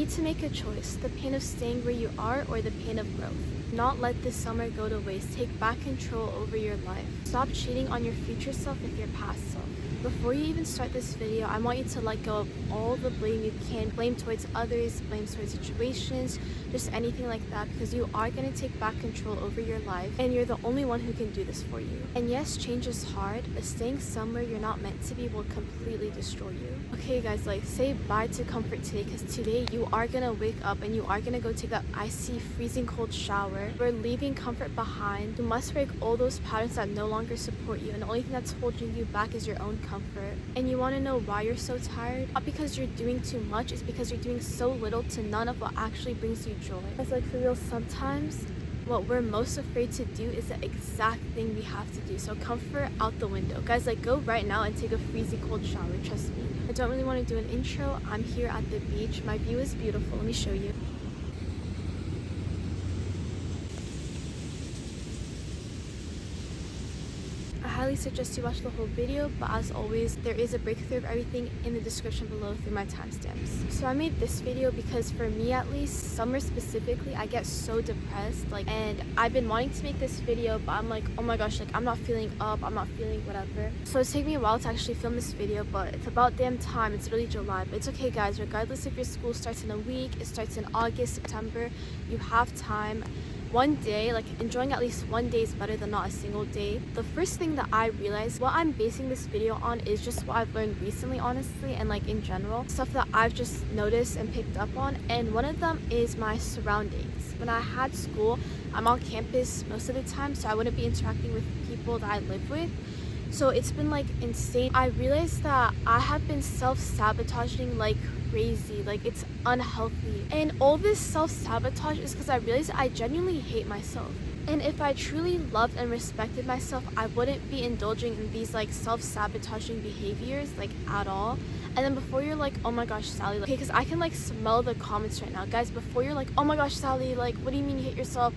need to make a choice, the pain of staying where you are or the pain of growth. Not let this summer go to waste. Take back control over your life. Stop cheating on your future self with your past self. Before you even start this video, I want you to let go of all the blame you can. Blame towards others, blame towards situations, just anything like that, because you are going to take back control over your life and you're the only one who can do this for you. And yes, change is hard, but staying somewhere you're not meant to be will completely destroy you. Okay guys, like say bye to comfort today, because today you are going to wake up and you are going to go take that icy, freezing cold shower. We're leaving comfort behind. You must break all those patterns that no longer support you, and the only thing that's holding you back is your own comfort. And you want to know why you're so tired? Not because you're doing too much, it's because you're doing so little to none of what actually brings you joy. It's like, for real, sometimes what we're most afraid to do is the exact thing we have to do. So comfort out the window. Guys, like go right now and take a freezing cold shower, trust me. I don't really want to do an intro. I'm here at the beach. My view is beautiful. Let me show you. I highly suggest you watch the whole video, but as always, there is a breakthrough of everything in the description below through my timestamps. So I made this video because for me at least, summer specifically, I get so depressed, and I've been wanting to make this video, but I'm like, oh my gosh, like I'm not feeling up, I'm not feeling whatever. So it's taken me a while to actually film this video, but it's about damn time. It's really July, but it's okay guys, regardless if your school starts in a week, it starts in August, September, you have time. One day, like enjoying at least one day is better than not a single day. The first thing that I realized, what I'm basing this video on is just what I've learned recently, honestly, and like in general, stuff that I've just noticed and picked up on. And one of them is my surroundings. When I had school, I'm on campus most of the time, so I wouldn't be interacting with people that I live with. So it's been like insane. I realized that I have been self-sabotaging like crazy, like it's unhealthy. And all this self-sabotage is because I realized I genuinely hate myself. And if I truly loved and respected myself, I wouldn't be indulging in these like self-sabotaging behaviors like at all. And then before you're like, oh my gosh, Sally, like, okay, because I can like smell the comments right now. Guys, before you're like, oh my gosh, Sally, like, what do you mean you hate yourself?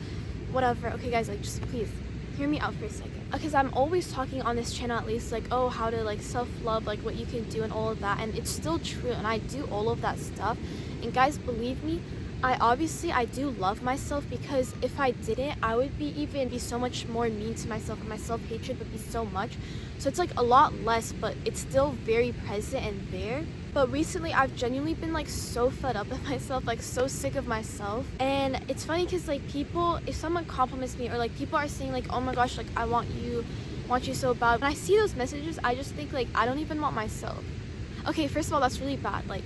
Whatever. Okay guys, like just please hear me out for a second. Because I'm always talking on this channel at least like, oh, how to like self-love, like what you can do and all of that, and it's still true, and I do all of that stuff. And guys, believe me, I do love myself, because if I didn't, I would be so much more mean to myself, and my self-hatred would be so much. So it's like a lot less, but it's still very present and there. But recently I've genuinely been like so fed up with myself, like so sick of myself. And it's funny because like people, if someone compliments me or like people are saying like, oh my gosh, like I want you so bad, when I see those messages I just think like I don't even want myself. Okay, first of all, that's really bad. Like,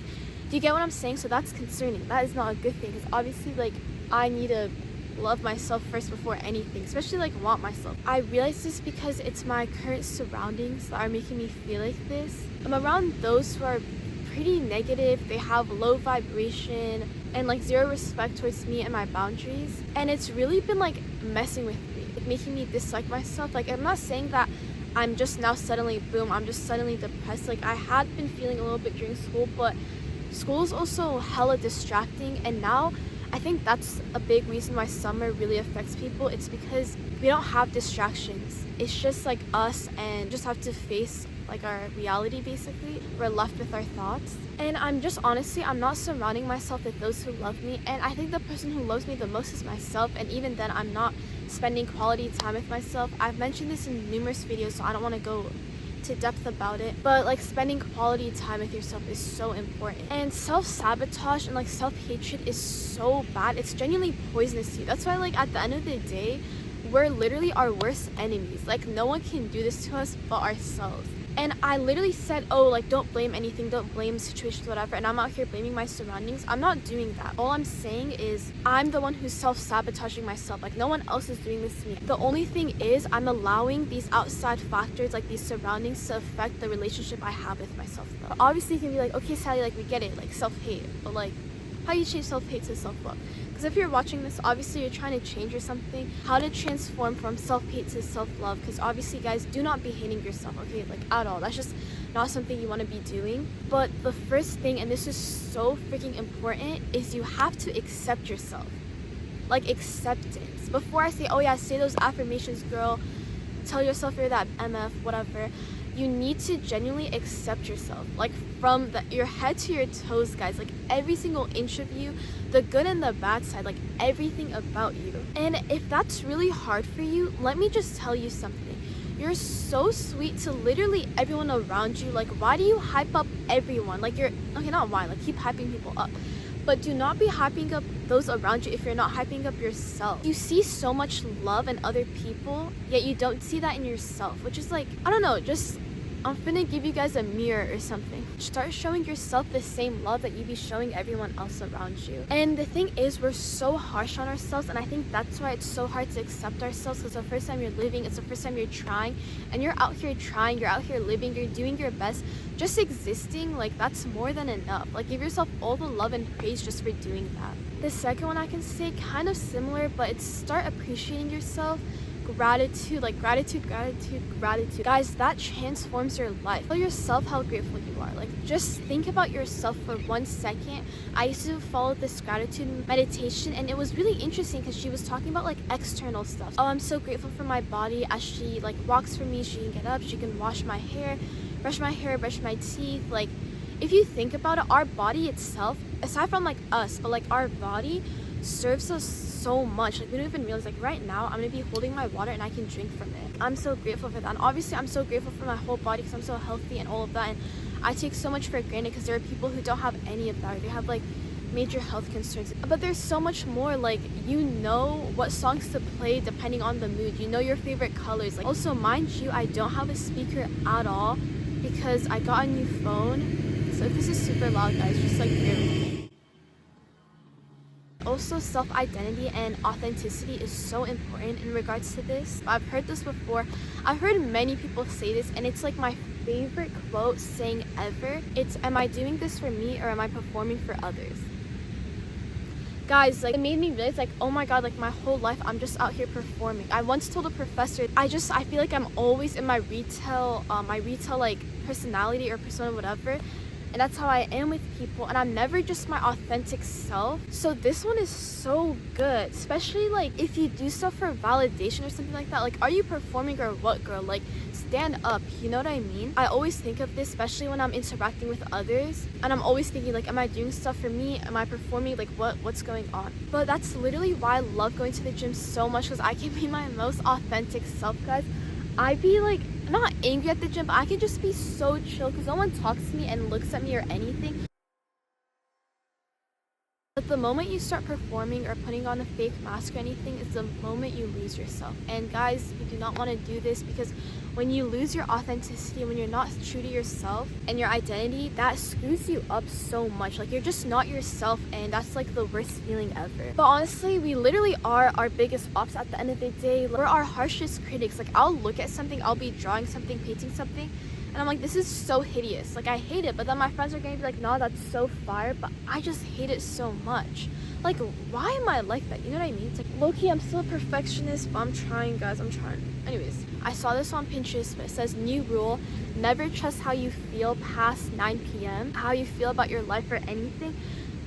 do you get what I'm saying? So that's concerning. That is not a good thing, because obviously like I need to love myself first before anything, especially like want myself. I realize this because it's my current surroundings that are making me feel like this. I'm around those who are pretty negative. They have low vibration and like zero respect towards me and my boundaries, and it's really been like messing with me, making me dislike myself. Like, I'm not saying that I'm just now suddenly boom, I'm just suddenly depressed. Like, I had been feeling a little bit during school, but school is also hella distracting, and now I think that's a big reason why summer really affects people. It's because we don't have distractions. It's just like us, and just have to face like our reality. Basically, we're left with our thoughts. And I'm just honestly, I'm not surrounding myself with those who love me, and I think the person who loves me the most is myself. And even then, I'm not spending quality time with myself. I've mentioned this in numerous videos, so I don't want to go to depth about it, but like spending quality time with yourself is so important. And self-sabotage and like self-hatred is so bad. It's genuinely poisonous to you. That's why like at the end of the day, we're literally our worst enemies. Like, no one can do this to us but ourselves. And I literally said, oh, like, don't blame anything, don't blame situations, whatever, and I'm out here blaming my surroundings. I'm not doing that. All I'm saying is I'm the one who's self-sabotaging myself. Like, no one else is doing this to me. The only thing is I'm allowing these outside factors, like these surroundings, to affect the relationship I have with myself, though. But obviously you can be like, okay, Sally, like, we get it, like, self-hate, but like, how do you change self-hate to self-love? Because if you're watching this, obviously you're trying to change or something. How to transform from self-hate to self-love, because obviously, guys, do not be hating yourself, okay, like, at all. That's just not something you want to be doing. But the first thing, and this is so freaking important, is you have to accept yourself. Like, acceptance. Before I say, oh yeah, say those affirmations, girl, tell yourself you're that MF, whatever, you need to genuinely accept yourself, like from your head to your toes, guys, like every single inch of you, the good and the bad side, like everything about you. And if that's really hard for you, let me just tell you something. You're so sweet to literally everyone around you. Like, why do you hype up everyone? Like, you're okay, not why, like keep hyping people up, but do not be hyping up those around you if you're not hyping up yourself. You see so much love in other people, yet you don't see that in yourself, which is like, I don't know, just I'm finna give you guys a mirror or something. Start showing yourself the same love that you be showing everyone else around you. And the thing is, we're so harsh on ourselves, and I think that's why it's so hard to accept ourselves, because the first time you're living, it's the first time you're trying, and you're out here trying, you're out here living, you're doing your best. Just existing, like that's more than enough. Like, give yourself all the love and praise just for doing that. The second one I can say, kind of similar, but it's start appreciating yourself. Gratitude, like gratitude. Guys, that transforms your life. Tell yourself how grateful you are. Like, just think about yourself for 1 second. I used to follow this gratitude meditation, and it was really interesting because she was talking about like external stuff. Oh, I'm so grateful for my body as she like walks for me. She can get up, she can wash my hair, brush my teeth. Like, if you think about it, our body itself, aside from like us, but like our body serves us so much. Like, we don't even realize, like right now I'm gonna be holding my water and I can drink from it. I'm so grateful for that. And obviously I'm so grateful for my whole body because I'm so healthy and all of that, and I take so much for granted because there are people who don't have any of that, or they have like major health concerns. But there's so much more. Like, you know what songs to play depending on the mood, you know your favorite colors. Like, also, mind you, I don't have a speaker at all because I got a new phone, so if this is super loud, guys, just like bear with me. Also, self-identity and authenticity is so important in regards to this. I've heard this before. I've heard many people say this, and it's like my favorite quote saying ever. It's, am I doing this for me or am I performing for others? Guys, like, it made me realize, like, oh my god, like my whole life I'm just out here performing. I once told a professor, I feel like I'm always in my retail like personality or persona, whatever. And that's how I am with people, and I'm never just my authentic self. So this one is so good, especially like if you do stuff for validation or something like that. Like, are you performing or what, girl? Like, stand up, you know what I mean? I always think of this, especially when I'm interacting with others, and I'm always thinking, like, am I doing stuff for me? Am I performing? Like, what's going on? But that's literally why I love going to the gym so much, because I can be my most authentic self, guys. I be like, not angry at the gym, but I can just be so chill because no one talks to me and looks at me or anything. But the moment you start performing or putting on a fake mask or anything is the moment you lose yourself. And guys, you do not want to do this, because when you lose your authenticity, when you're not true to yourself and your identity, that screws you up so much. Like, you're just not yourself, and that's like the worst feeling ever. But honestly, we literally are our biggest ops at the end of the day. We're our harshest critics. Like, I'll look at something, I'll be drawing something, painting something, and I'm like, this is so hideous. Like, I hate it. But then my friends are going to be like, nah, that's so fire. But I just hate it so much. Like, why am I like that? You know what I mean? It's like, low-key, I'm still a perfectionist, but I'm trying, guys. I'm trying. Anyways, I saw this on Pinterest, but it says, new rule, never trust how you feel past 9 p.m. How you feel about your life or anything.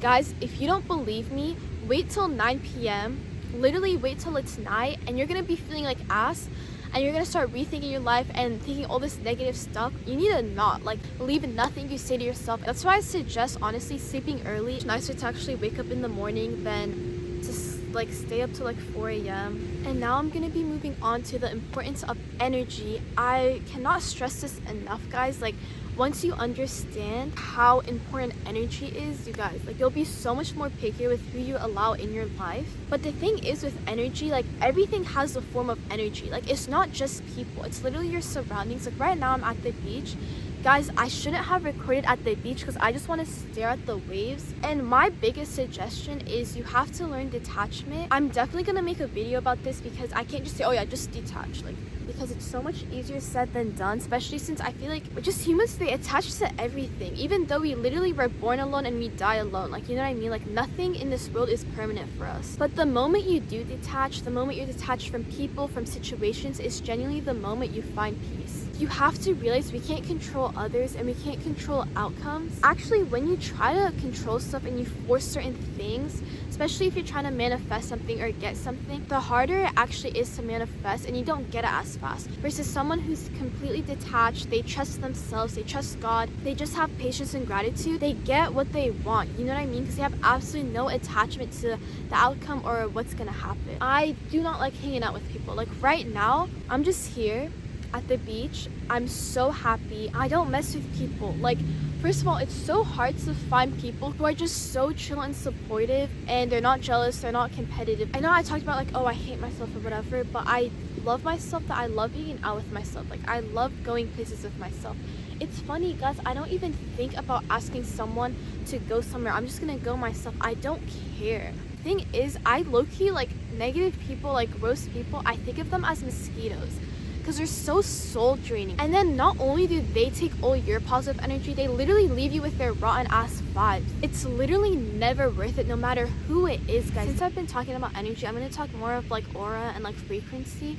Guys, if you don't believe me, wait till 9 p.m. Literally wait till it's night, and you're going to be feeling like ass. And you're gonna start rethinking your life and thinking all this negative stuff. You need to not, like, believe in nothing you say to yourself. That's why I suggest, honestly, sleeping early. It's nicer to actually wake up in the morning than to like stay up till like 4 a.m. And now I'm gonna be moving on to the importance of energy. I cannot stress this enough, guys. Like, once you understand how important energy is, you guys, like, you'll be so much more picky with who you allow in your life. But the thing is, with energy, like, everything has a form of energy. Like, it's not just people, it's literally your surroundings. Like, right now I'm at the beach. Guys, I shouldn't have recorded at the beach because I just want to stare at the waves. And my biggest suggestion is you have to learn detachment. I'm definitely going to make a video about this because I can't just say, oh yeah, just detach. Like, because it's so much easier said than done, especially since I feel like we're just humans, they attach to everything. Even though we literally were born alone and we die alone. Like, you know what I mean? Like, nothing in this world is permanent for us. But the moment you do detach, the moment you're detached from people, from situations, is genuinely the moment you find peace. You have to realize we can't control others and we can't control outcomes. Actually, when you try to control stuff and you force certain things, especially if you're trying to manifest something or get something, the harder it actually is to manifest and you don't get it as fast. Versus someone who's completely detached, they trust themselves, they trust God, they just have patience and gratitude, they get what they want, you know what I mean? Because they have absolutely no attachment to the outcome or what's gonna happen. I do not like hanging out with people. Like right now, I'm just here at the beach. I'm so happy. I don't mess with people. Like, first of all, it's so hard to find people who are just so chill and supportive and they're not jealous, they're not competitive. I know I talked about like, oh, I hate myself or whatever, but I love myself, that I love being out with myself. Like, I love going places with myself. It's funny, guys, I don't even think about asking someone to go somewhere. I'm just gonna go myself. I don't care. Thing is, I low-key like negative people, like roast people, I think of them as mosquitoes because they're so soul draining. And then not only do they take all your positive energy, they literally leave you with their rotten ass vibes. It's literally never worth it, no matter who it is, guys. Since I've been talking about energy, I'm going to talk more of like aura and like frequency.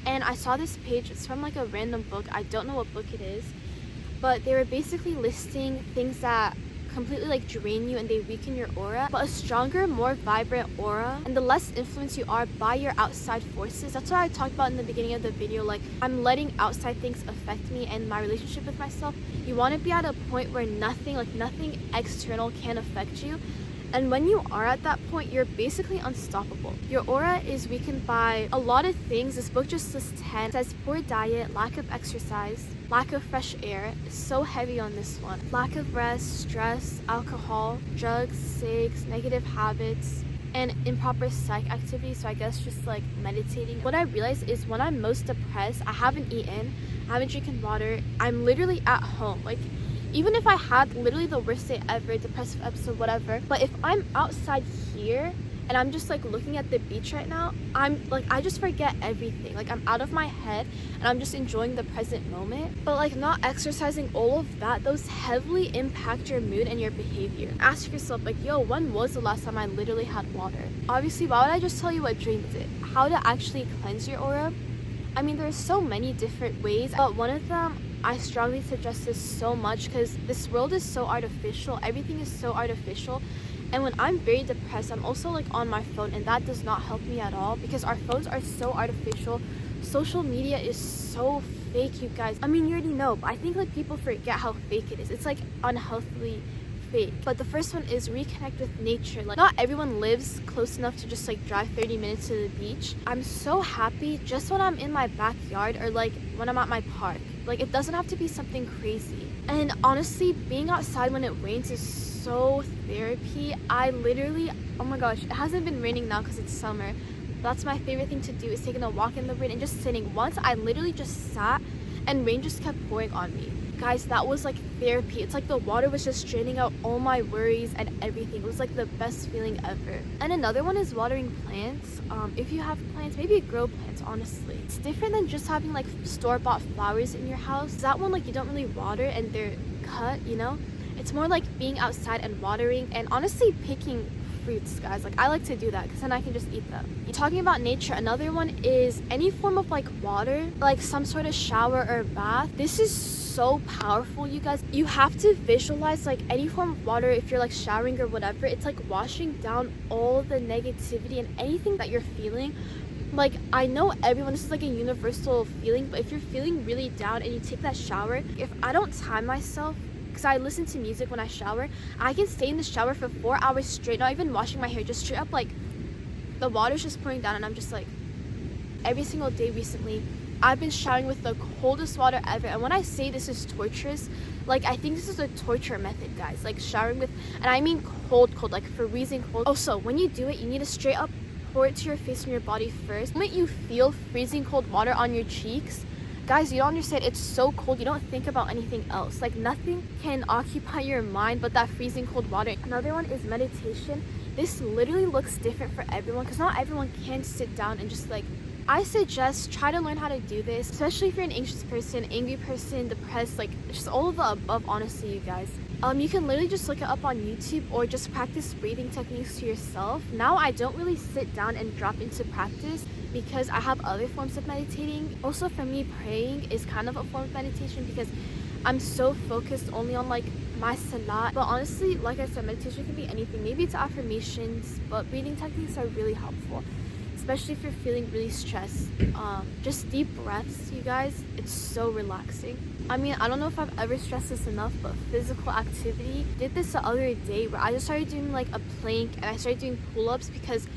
And I saw this page, it's from like a random book, I don't know what book it is, but they were basically listing things that completely like drain you and they weaken your aura. But a stronger, more vibrant aura and the less influenced you are by your outside forces, that's what I talked about in the beginning of the video. Like, I'm letting outside things affect me and my relationship with myself. You want to be at a point where nothing external can affect you. And when you are at that point, you're basically unstoppable. Your aura is weakened by a lot of things. This book just lists 10. It says poor diet, lack of exercise, lack of fresh air. It's so heavy on this one. Lack of rest, stress, alcohol, drugs, cigs, negative habits, and improper psych activity. So I guess just like meditating. What I realized is when I'm most depressed, I haven't eaten, I haven't drinking water, I'm literally at home. Like, even if I had literally the worst day ever, depressive episode, whatever, but if I'm outside here and I'm just like looking at the beach right now, I'm like, I just forget everything. Like, I'm out of my head and I'm just enjoying the present moment. But like, not exercising, all of that, those heavily impact your mood and your behavior. Ask yourself like, yo, when was the last time I literally had water? Obviously, why would I just tell you what drink it? How to actually cleanse your aura? I mean, there's so many different ways, but one of them, I strongly suggest this so much because this world is so artificial. Everything is so artificial. And when I'm very depressed, I'm also like on my phone, and that does not help me at all because our phones are so artificial. Social media is so fake, you guys. I mean, you already know, but I think like people forget how fake it is. It's like unhealthily fake. But the first one is reconnect with nature. Like, not everyone lives close enough to just like drive 30 minutes to the beach. I'm so happy just when I'm in my backyard or like when I'm at my park. Like, it doesn't have to be something crazy. And honestly, being outside when it rains is so therapy. I literally, oh my gosh, it hasn't been raining now because it's summer. That's my favorite thing to do, is taking a walk in the rain and just sitting. Once I literally just sat and rain just kept pouring on me. Guys, that was like therapy. It's like the water was just draining out all my worries and everything. It was like the best feeling ever. And another one is watering plants. If you have plants, maybe grow plants, honestly. It's different than just having like store-bought flowers in your house. That one, like, you don't really water and they're cut, you know? It's more like being outside and watering and honestly picking fruits, guys. Like, I like to do that because then I can just eat them. Talking about nature, another one is any form of like water, like some sort of shower or bath. This is so powerful, you guys. You have to visualize like any form of water. If you're like showering or whatever, it's like washing down all the negativity and anything that you're feeling. Like, I know everyone, this is like a universal feeling, but if you're feeling really down and you take that shower, if I don't time myself, because I listen to music when I shower, I can stay in the shower for 4 hours straight, not even washing my hair, just straight up like the water's just pouring down, and I'm just like, every single day recently I've been showering with the coldest water ever. And when I say this is torturous, like, I think this is a torture method, guys. Like, showering with, and I mean cold, like freezing cold. Also, when you do it, you need to straight up pour it to your face and your body first. The moment you feel freezing cold water on your cheeks, guys, you don't understand, it's so cold, you don't think about anything else. Like, nothing can occupy your mind but that freezing cold water. Another one is meditation. This literally looks different for everyone because not everyone can sit down and just like, I suggest try to learn how to do this, especially if you're an anxious person, angry person, depressed, like just all of the above, honestly, you guys. You can literally just look it up on YouTube or just practice breathing techniques to yourself. Now I don't really sit down and drop into practice because I have other forms of meditating. Also for me, praying is kind of a form of meditation because I'm so focused only on like my salat. But honestly, like I said, meditation can be anything. Maybe it's affirmations, but breathing techniques are really helpful, especially if you're feeling really stressed. Just deep breaths, you guys, it's so relaxing. I mean, I don't know if I've ever stressed this enough, but physical activity. Did this the other day where I just started doing like a plank and I started doing pull-ups because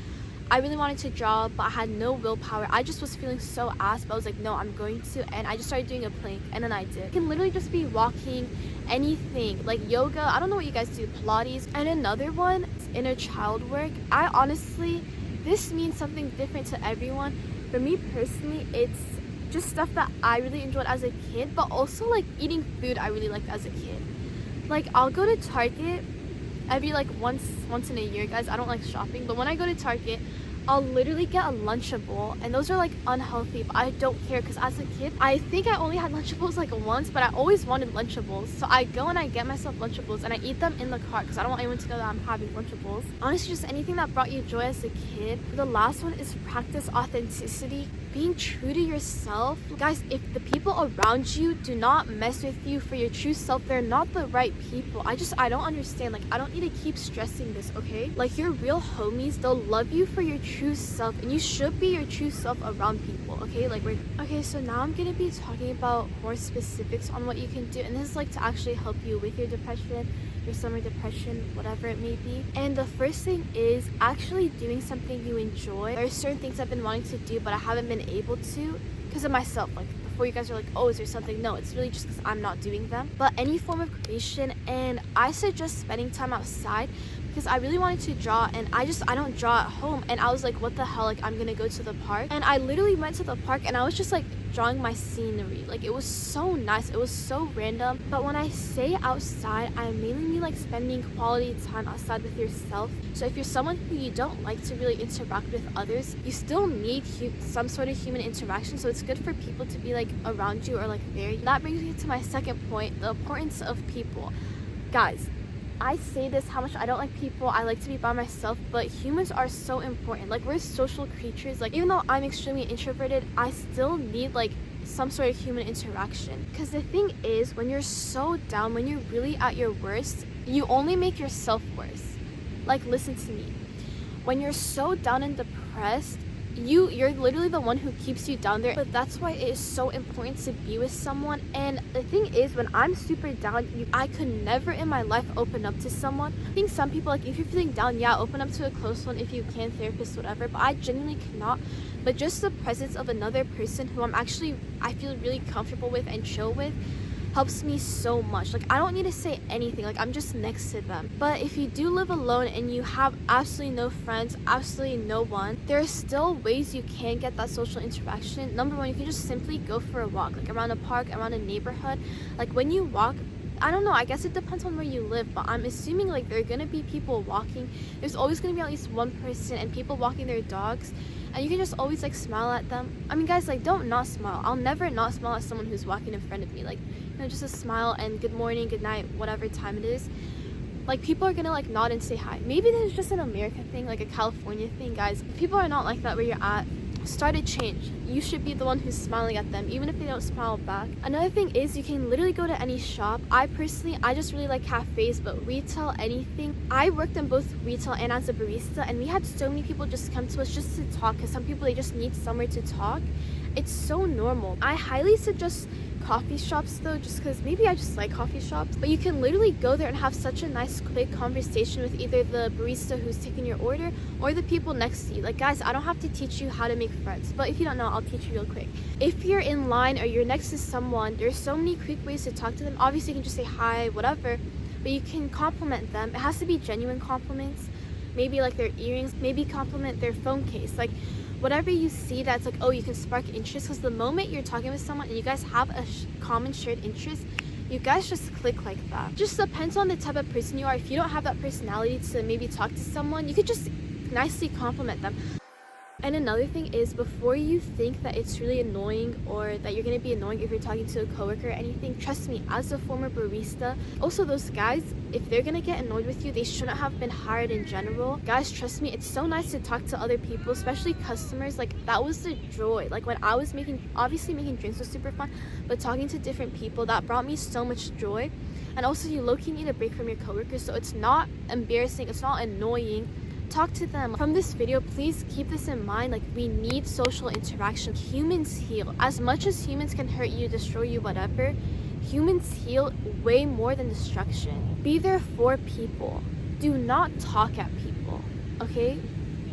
I really wanted to draw, but I had no willpower. I just was feeling so ass, but I was like, no, I'm going to. And I just started doing a plank, and then I did. It can literally just be walking, anything, like yoga. I don't know what you guys do, Pilates. And another one is inner child work. I honestly, this means something different to everyone. For me personally, it's just stuff that I really enjoyed as a kid, but also like eating food I really liked as a kid. Like I'll go to Target every like once in a year, guys. I don't like shopping, but when I go to Target, I'll literally get a Lunchable, and those are like unhealthy, but I don't care because as a kid, I think I only had Lunchables like once, but I always wanted Lunchables. So I go and I get myself Lunchables and I eat them in the car because I don't want anyone to know that I'm having Lunchables. Honestly, just anything that brought you joy as a kid. The last one is practice authenticity. Being true to yourself. Guys, if the people around you do not mess with you for your true self, they're not the right people. I don't understand. Like, I don't need to keep stressing this, okay? Like, your real homies, they'll love you for your true self, and you should be your true self around people, okay? Okay, so now I'm gonna be talking about more specifics on what you can do, and this is like to actually help you with your depression, your summer depression, whatever it may be. And the first thing is actually doing something you enjoy. There are certain things I've been wanting to do, but I haven't been able to because of myself. Like before, you guys are like, oh, is there something? No, it's really just because I'm not doing them. But any form of creation, and I suggest spending time outside because I really wanted to draw, and I don't draw at home. And I was like, what the hell, like I'm gonna go to the park. And I literally went to the park and I was just like drawing my scenery. Like it was so nice, it was so random. But when I say outside, I mainly mean like spending quality time outside with yourself. So if you're someone who you don't like to really interact with others, you still need some sort of human interaction. So it's good for people to be like around you or like there. That brings me to my second point, the importance of people. Guys, I say this, how much I don't like people, I like to be by myself, but humans are so important. Like, we're social creatures. Like, even though I'm extremely introverted, I still need like some sort of human interaction. Because the thing is, when you're so down, when you're really at your worst, you only make yourself worse. Like, listen to me. When you're so down and depressed, you're literally the one who keeps you down there. But that's why it is so important to be with someone. And the thing is, when I'm super down, I could never in my life open up to someone. I think some people, like, if you're feeling down, yeah, open up to a close one if you can, therapist, whatever, but I genuinely cannot. But just the presence of another person who I feel really comfortable with and chill with helps me so much. Like, I don't need to say anything, like I'm just next to them. But if you do live alone and you have absolutely no friends, absolutely no one, there are still ways you can get that social interaction. Number one, you can just simply go for a walk, like around a park, around a neighborhood. Like when you walk, I don't know, I guess it depends on where you live, but I'm assuming like there are gonna be people walking. There's always gonna be at least one person and people walking their dogs, and you can just always like smile at them. I mean, guys, like don't not smile. I'll never not smile at someone who's walking in front of me. Like, you know, just a smile and good morning, good night, whatever time it is. Like, people are gonna like nod and say hi. Maybe this is just an American thing, like a California thing. Guys, if people are not like that where you're at, start a change. You should be the one who's smiling at them, even if they don't smile back. Another thing is you can literally go to any shop. I just really like cafes, but retail, anything. I worked in both retail and as a barista, and we had so many people just come to us just to talk, because some people, they just need somewhere to talk. It's so normal. I highly suggest coffee shops though, just because maybe I just like coffee shops, but you can literally go there and have such a nice quick conversation with either the barista who's taking your order or the people next to you. Like, guys, I don't have to teach you how to make friends, but if you don't know, I'll teach you real quick. If you're in line or you're next to someone, there's so many quick ways to talk to them. Obviously, you can just say hi, whatever, but you can compliment them. It has to be genuine compliments. Maybe like their earrings, maybe compliment their phone case. Like, whatever you see that's like, oh, you can spark interest, because the moment you're talking with someone and you guys have a common shared interest, you guys just click like that. Just depends on the type of person you are. If you don't have that personality to maybe talk to someone, you could just nicely compliment them. And another thing is, before you think that it's really annoying or that you're gonna be annoying if you're talking to a coworker or anything, trust me, as a former barista, also those guys, if they're gonna get annoyed with you, they shouldn't have been hired in general. Guys, trust me, it's so nice to talk to other people, especially customers. Like, that was the joy. Like, when I was obviously making drinks was super fun, but talking to different people, that brought me so much joy. And also, you low-key need a break from your coworkers, so it's not embarrassing, it's not annoying. Talk to them. From this video, please keep this in mind. Like, we need social interaction. Humans heal. As much as humans can hurt you, destroy you, whatever, humans heal way more than destruction. Be there for people. Do not talk at people, okay?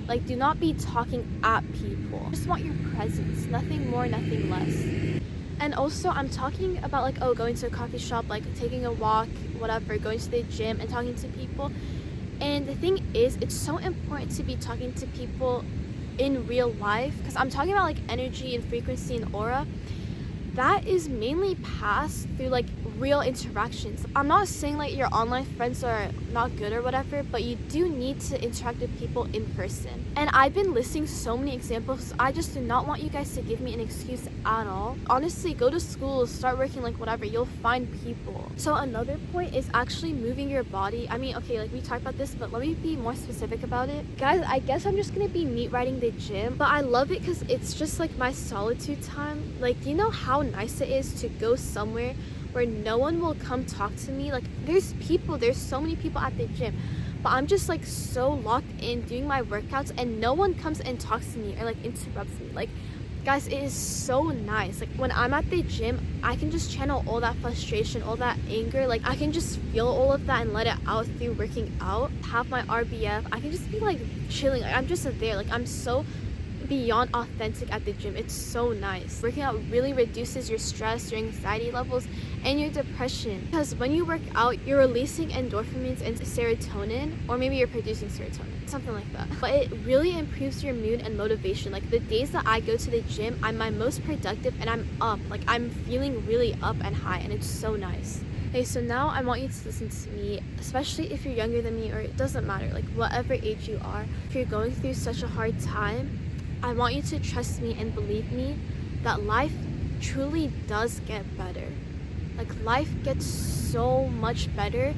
Like, do not be talking at people. Just want your presence. Nothing more, nothing less. And also, I'm talking about, like, oh, going to a coffee shop, like taking a walk, whatever, going to the gym and talking to people. And the thing is, it's so important to be talking to people in real life, because I'm talking about like energy and frequency and aura. That is mainly passed through like real interactions. I'm not saying like your online friends are not good or whatever, but you do need to interact with people in person. And I've been listing so many examples. I just do not want you guys to give me an excuse at all. Honestly, go to school, start working, like whatever, you'll find people. So another point is actually moving your body. I mean, okay, like we talked about this, but let me be more specific about it. Guys, I guess I'm just gonna be meat riding the gym, but I love it because it's just like my solitude time. Like, you know how nice it is to go somewhere where no one will come talk to me? Like, there's so many people at the gym, but I'm just like so locked in doing my workouts and no one comes and talks to me or like interrupts me. Like, guys, it is so nice. Like, when I'm at the gym, I can just channel all that frustration, all that anger. Like, I can just feel all of that and let it out through working out. Have my RBF. I can just be like chilling. Like, I'm just there. Like, I'm so beyond authentic at the gym. It's so nice. Working out really reduces your stress, your anxiety levels, and your depression, because when you work out, you're releasing endorphins and serotonin, or maybe you're producing serotonin, something like that. But it really improves your mood and motivation. Like, the days that I go to the gym, I'm my most productive and I'm up. Like, I'm feeling really up and high, and it's so nice. Okay, so now I want you to listen to me, especially if you're younger than me, or it doesn't matter, like whatever age you are. If you're going through such a hard time, I want you to trust me and believe me that life truly does get better. Like, life gets so much better.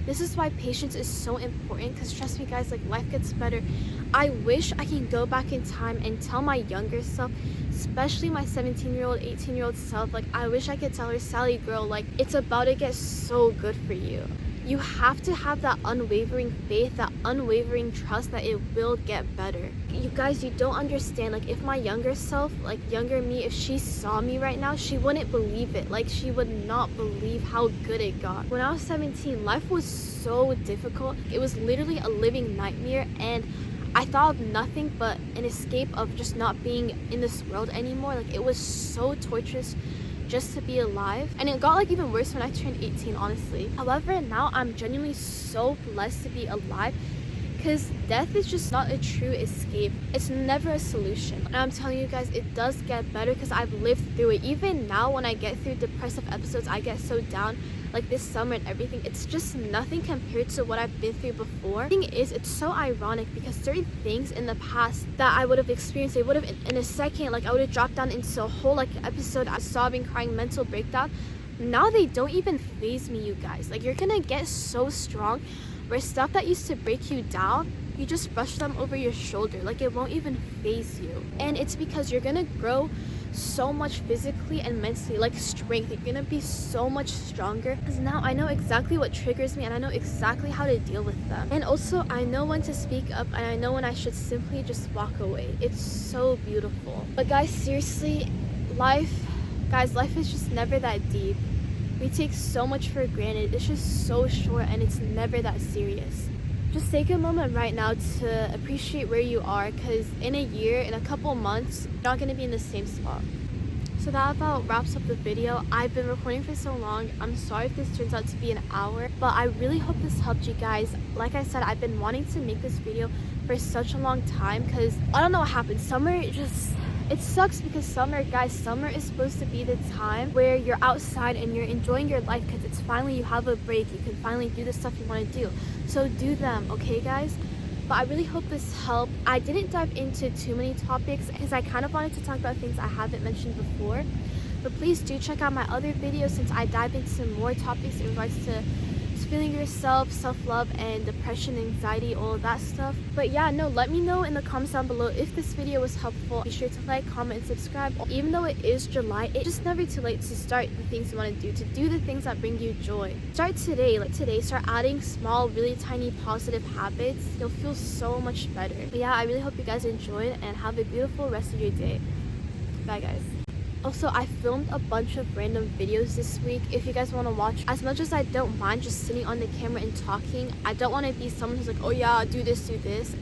This is why patience is so important, because trust me guys, like, life gets better. I wish I can go back in time and tell my younger self, especially my 17-year-old, 18-year-old self, like, I wish I could tell her, Sally girl, like, it's about to get so good for you. You have to have that unwavering faith, that unwavering trust that it will get better. You guys, you don't understand. Like, if my younger self, like younger me, if she saw me right now, she wouldn't believe it. Like, she would not believe how good it got. When I was 17, life was so difficult. It was literally a living nightmare, and I thought of nothing but an escape of just not being in this world anymore. Like, it was so torturous just to be alive, and it got like even worse when I turned 18, honestly. However, now I'm genuinely so blessed to be alive, because death is just not a true escape. It's never a solution. And I'm telling you guys, it does get better, because I've lived through it. Even now, when I get through depressive episodes, I get so down, like this summer and everything, it's just nothing compared to what I've been through before. The thing is, it's so ironic, because certain things in the past that I would have experienced, they would have in a second, like I would have dropped down into a whole like episode, I was sobbing, crying, mental breakdown. Now they don't even faze me, you guys. Like, you're gonna get so strong where stuff that used to break you down, you just brush them over your shoulder. Like, it won't even faze you. And it's because you're gonna grow so much physically and mentally, like strength. You're gonna be so much stronger, because now I know exactly what triggers me, and I know exactly how to deal with them. And also, I know when to speak up, and I know when I should simply just walk away. It's so beautiful. But guys, seriously, life is just never that deep. We take so much for granted. It's just so short, and it's never that serious. Just take a moment right now to appreciate where you are, because in a year, in a couple months, you're not going to be in the same spot. So that about wraps up the video. I've been recording for so long. I'm sorry if this turns out to be an hour, but I really hope this helped you guys. Like I said, I've been wanting to make this video for such a long time, because I don't know what happened. Summer, it sucks, because summer is supposed to be the time where you're outside and you're enjoying your life, because it's finally, you have a break, you can finally do the stuff you want to do. So do them, okay guys? but I really hope this helped. I didn't dive into too many topics because I kind of wanted to talk about things I haven't mentioned before, but please do check out my other videos since I dive into more topics in regards to feeling yourself, self-love, and depression, anxiety, all of that stuff. But yeah, no, let me know in the comments down below if this video was helpful. Be sure to like, comment, and subscribe. Even though it is July, it's just never too late to start the things you want to do the things that bring you joy. Start today, like today, start adding small, really tiny positive habits. You'll feel so much better. But yeah, I really hope you guys enjoyed and have a beautiful rest of your day. Bye guys. Also, I filmed a bunch of random videos this week if you guys want to watch. As much as I don't mind just sitting on the camera and talking, I don't want to be someone who's like, oh yeah, do this.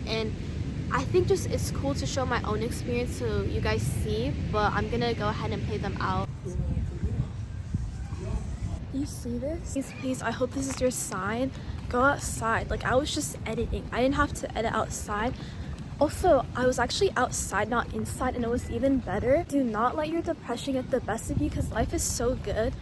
And I think just it's cool to show my own experience so you guys see, but I'm gonna go ahead and play them out. Do you see this? Please, I hope this is your sign. Go outside. Like, I was just editing. I didn't have to edit outside. Also, I was actually outside, not inside, and it was even better. Do not let your depression get the best of you because life is so good.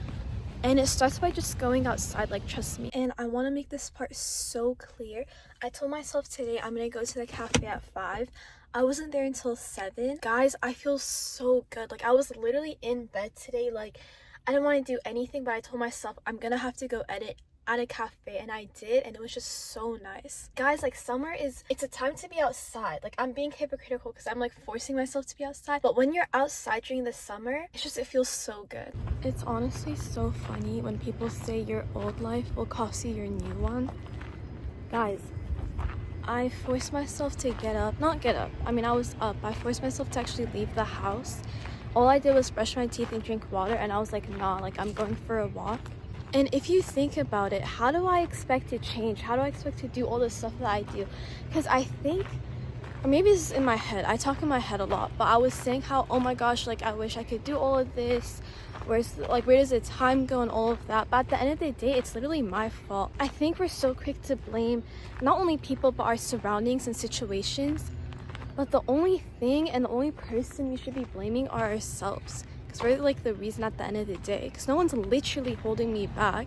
And it starts by just going outside, like, trust me. And I want to make this part so clear. I told myself today I'm going to go to the cafe at 5. I wasn't there until 7. Guys, I feel so good. Like, I was literally in bed today. Like, I didn't want to do anything, but I told myself I'm going to have to go edit at a cafe, and I did, and it was just so nice. Guys, like, summer it's a time to be outside. Like, I'm being hypocritical because I'm like forcing myself to be outside, but when you're outside during the summer, it feels so good. It's honestly so funny when people say your old life will cost you your new one. Guys, I forced myself to not get up, I mean, I was up. I forced myself to actually leave the house. All I did was brush my teeth and drink water, and I was like, nah, like, I'm going for a walk. And if you think about it, how do I expect to change? How do I expect to do all the stuff that I do? Because I think, or maybe it's in my head, I talk in my head a lot, but I was saying how, oh my gosh, like, I wish I could do all of this. Where does the time go and all of that? But at the end of the day, it's literally my fault. I think we're so quick to blame not only people, but our surroundings and situations. But the only thing and the only person we should be blaming are ourselves. Because we're like the reason at the end of the day. Because no one's literally holding me back.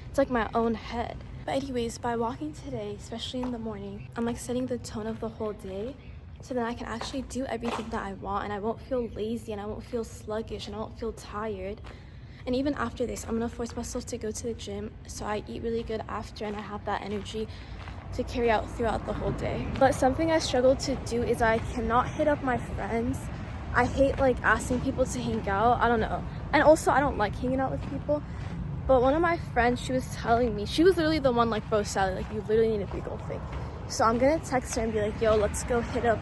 It's like my own head. But anyways, by walking today, especially in the morning, I'm like setting the tone of the whole day. So then I can actually do everything that I want. And I won't feel lazy. And I won't feel sluggish. And I won't feel tired. And even after this, I'm going to force myself to go to the gym. So I eat really good after. And I have that energy to carry out throughout the whole day. But something I struggle to do is I cannot hit up my friends. I hate like asking people to hang out. I don't know. And also I don't like hanging out with people. But one of my friends, she was telling me, she was literally the one like, bro, Sally, like, you literally need a big old thing. So I'm gonna text her and be like, yo, let's go hit up,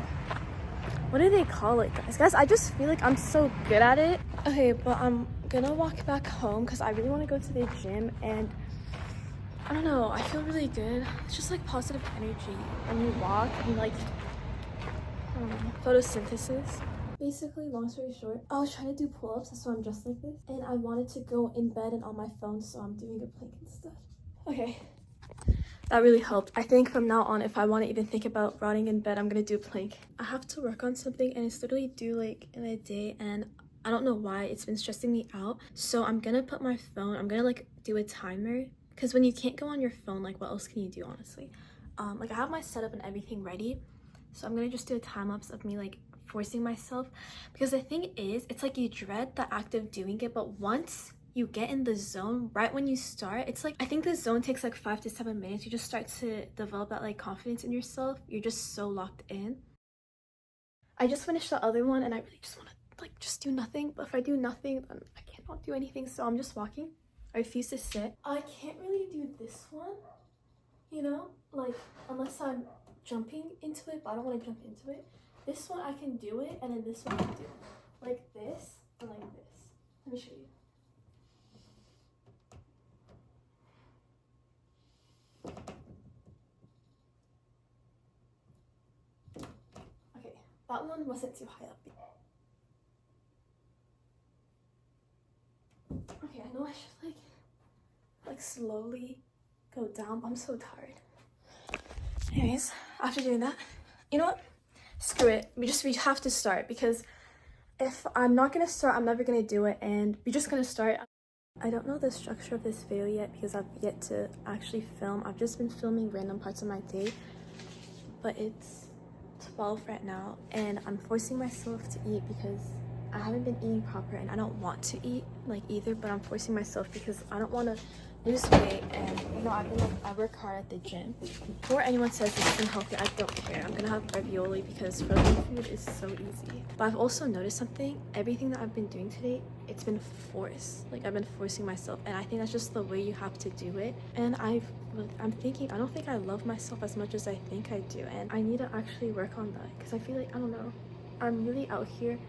what do they call it, guys? I just feel like I'm so good at it. Okay, but I'm gonna walk back home because I really want to go to the gym, and I don't know, I feel really good. It's just like positive energy when you walk and like, I don't know, photosynthesis. Basically, long story short, I was trying to do pull-ups, so I'm dressed like this, and I wanted to go in bed and on my phone, so I'm doing a plank instead. Okay, that really helped. I think from now on, if I want to even think about rotting in bed, I'm gonna do plank. I have to work on something, and it's literally due like in a day, and I don't know why it's been stressing me out. So I'm gonna put my phone, I'm gonna like do a timer, because when you can't go on your phone, like, what else can you do, honestly? Like, I have my setup and everything ready, so I'm gonna just do a time lapse of me like forcing myself, because the thing is, it's like you dread the act of doing it, but once you get in the zone, right when you start, it's like, I think the zone takes like 5 to 7 minutes. You just start to develop that like confidence in yourself. You're just so locked in. I just finished the other one and I really just want to like just do nothing, but if I do nothing, then I cannot do anything, so I'm just walking. I refuse to sit. I can't really do this one, you know, like, unless I'm jumping into it, but I don't want to jump into it. This one I can do it, and then this one I can do it. Like this, and like this. Let me show you. Okay, that one wasn't too high up. Okay, I know I should like slowly go down, but I'm so tired. Anyways, after doing that, you know what? Screw it. We have to start, because if I'm not gonna start, I'm never gonna do it, and we're just gonna start. I don't know the structure of this video yet because I've yet to actually film. I've just been filming random parts of my day. but it's 12 right now, and I'm forcing myself to eat because I haven't been eating proper, and I don't want to eat like either, but I'm forcing myself because I don't want to lose weight. And you know, I work hard at the gym. Before anyone says this isn't healthy, I don't care. I'm gonna have ravioli because frozen food is so easy. But I've also noticed something. Everything that I've been doing today, it's been forced. Like, I've been forcing myself, and I think that's just the way you have to do it. And I'm thinking, I don't think I love myself as much as I think I do, and I need to actually work on that because I feel like, I don't know, I'm really out here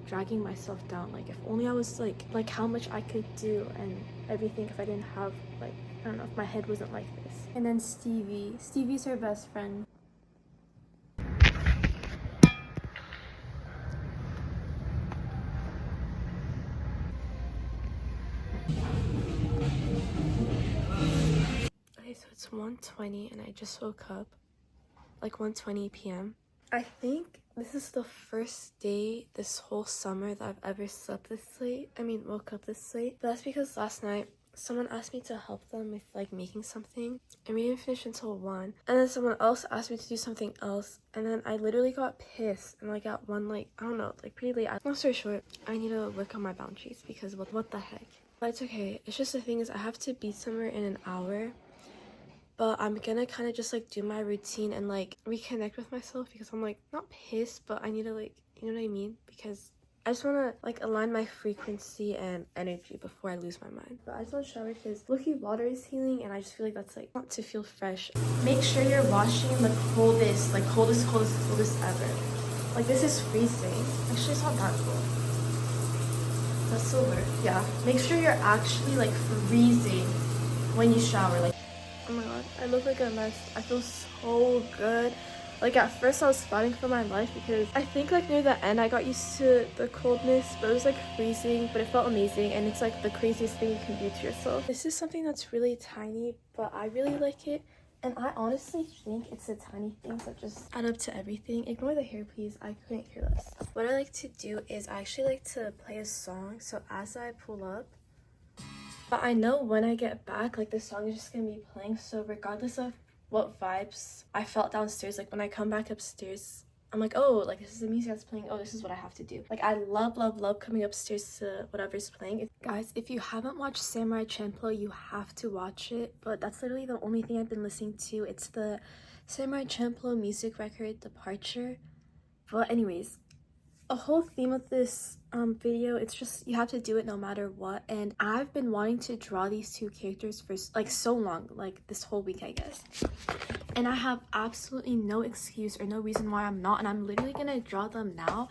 dragging myself down. Like, if only I was like how much I could do and everything if I didn't have, like, I don't know, if my head wasn't like this. And then Stevie's her best friend. Okay, so it's 1:20 and I just woke up, like 1:20 p.m. I think this is the first day this whole summer that I've ever slept this late. I mean, woke up this late. But that's because last night someone asked me to help them with like making something, and we didn't finish until 1. And then someone else asked me to do something else, and then I literally got pissed and like at 1, like, I don't know, like pretty late. Long story short, I need to work on my boundaries because what the heck. But it's okay. It's just, the thing is, I have to be somewhere in an hour. But I'm gonna kind of just like do my routine and like reconnect with myself because I'm like not pissed, but I need to, like, you know what I mean? Because I just want to like align my frequency and energy before I lose my mind. But I just want to shower because low-key water is healing, and I just feel like that's like want to feel fresh. Make sure you're washing in the coldest ever. Like, this is freezing. Actually, it's not that cold. That's silver. Yeah. Make sure you're actually like freezing when you shower. Like, oh my god, I look like a mess. I feel so good. Like, at first I was fighting for my life because I think like near the end I got used to the coldness, but it was like freezing, but it felt amazing, and it's like the craziest thing you can do to yourself. This is something that's really tiny, but I really like it, and I honestly think it's the tiny things that just add up to everything. Ignore the hair, please. I couldn't care less. What I like to do is I actually like to play a song, so as I pull up, but I know when I get back, like, the song is just gonna be playing, so regardless of what vibes I felt downstairs, like, when I come back upstairs, I'm like, oh, like, this is the music that's playing. Oh, this is what I have to do. Like, I love coming upstairs to whatever's playing. Guys, if you haven't watched Samurai Champloo, you have to watch it. But that's literally the only thing I've been listening to. It's the Samurai Champloo music record, Departure. But anyways, a whole theme of this video, it's just you have to do it no matter what. And I've been wanting to draw these two characters for like so long, like this whole week, I guess, and I have absolutely no excuse or no reason why I'm not, and I'm literally gonna draw them now.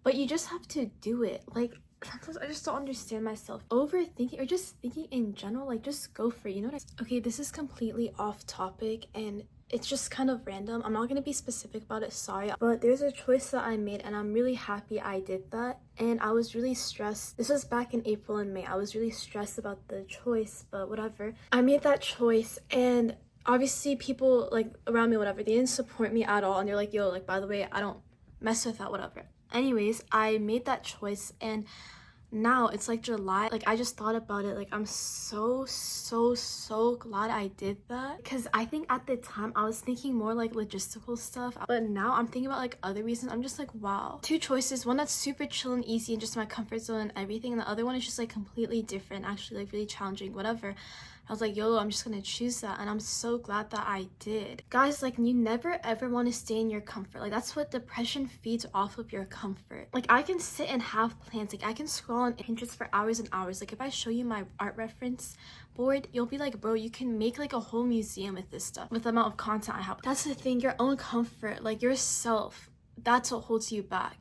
But you just have to do it. Like, sometimes I just don't understand myself overthinking or just thinking in general. Like, just go for it, you know what okay, this is completely off topic and it's just kind of random. I'm not gonna be specific about it, sorry, but there's a choice that I made and I'm really happy I did that. And I was really stressed. This was back in April and May. I was really stressed about the choice, but whatever. I made that choice, and obviously people like around me, whatever, they didn't support me at all, and they're like, yo, like, by the way, I don't mess with that, whatever. Anyways, I made that choice, and now it's like July. Like, I just thought about it. Like, I'm so glad I did that, because I think at the time I was thinking more like logistical stuff, but now I'm thinking about like other reasons. I'm just like, wow, two choices, one that's super chill and easy and just my comfort zone and everything, and the other one is just like completely different, actually like really challenging, whatever. I was like, YOLO, I'm just gonna choose that, and I'm so glad that I did. Guys, like, you never ever want to stay in your comfort. Like, that's what depression feeds off of, your comfort. Like, I can sit and have plans. Like, I can scroll on Pinterest for hours and hours. Like, if I show you my art reference board, you'll be like, bro, you can make like a whole museum with this stuff, with the amount of content I have. That's the thing, your own comfort, like yourself, that's what holds you back.